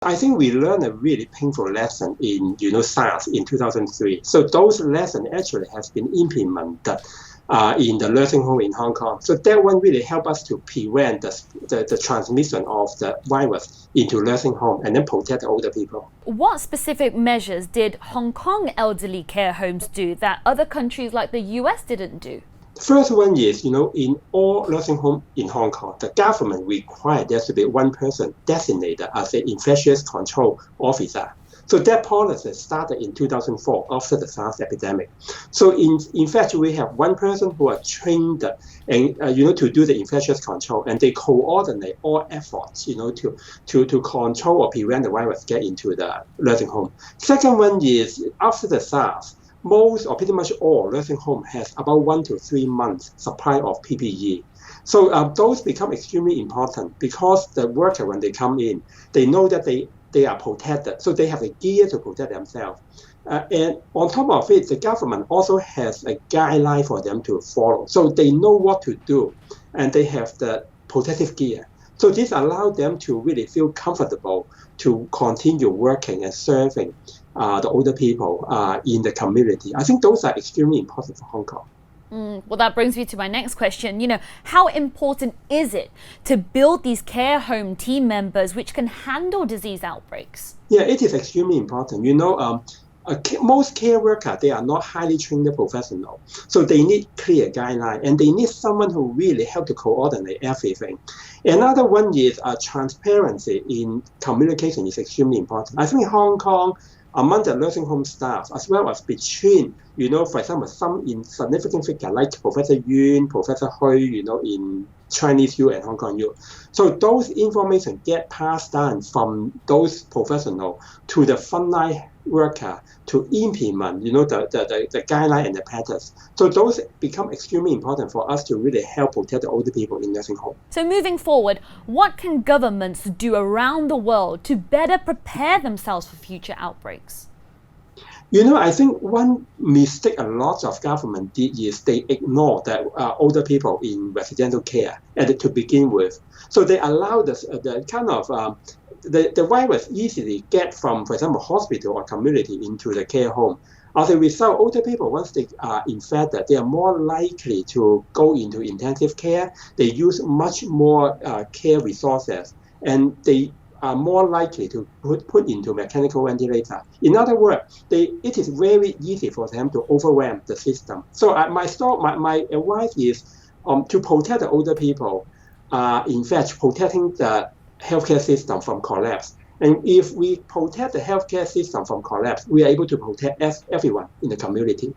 I think we learned a really painful lesson in, SARS in 2003. So those lessons actually has been implemented in the nursing home in Hong Kong. So that one really helped us to prevent the transmission of the virus into nursing home and then protect the older people. What specific measures did Hong Kong elderly care homes do that other countries like the US didn't do? First one is, in all nursing homes in Hong Kong, the government required there to be one person designated as an infectious control officer. So that policy started in 2004 after the SARS epidemic. So in fact, we have one person who are trained and to do the infectious control, and they coordinate all efforts, to control or prevent the virus get into the nursing home. Second one is after the SARS, most or pretty much all nursing home has about 1 to 3 months supply of PPE. So those become extremely important because the worker, when they come in, they know that they are protected. So they have a gear to protect themselves. And on top of it, the government also has a guideline for them to follow. So they know what to do and they have the protective gear. So this allows them to really feel comfortable to continue working and serving the older people in the community. I think those are extremely important for Hong Kong. Well, that brings me to my next question. How important is it to build these care home team members which can handle disease outbreaks? Yeah, it is extremely important. Most care workers, they are not highly trained professionals. So they need clear guidelines and they need someone who really help to coordinate everything. Another one is transparency in communication is extremely important. I think Hong Kong, among the nursing home staff, as well as between, for example, some insignificant figure like Professor Yun, Professor Hui, in Chinese U and Hong Kong U. So those information get passed down from those professionals to the frontline worker to implement, the guideline and the patterns. So those become extremely important for us to really help protect the older people in nursing home. So moving forward, what can governments do around the world to better prepare themselves for future outbreaks? I think one mistake a lot of government did is they ignore the older people in residential care to begin with. So they allow the kind of the virus easily get from, for example, hospital or community into the care home. As a result, older people, once they are infected, they are more likely to go into intensive care. They use much more care resources, and they are more likely to put into mechanical ventilator. In other words, it is very easy for them to overwhelm the system. So my advice is to protect the older people, in fact, protecting the healthcare system from collapse. And if we protect the healthcare system from collapse, we are able to protect everyone in the community.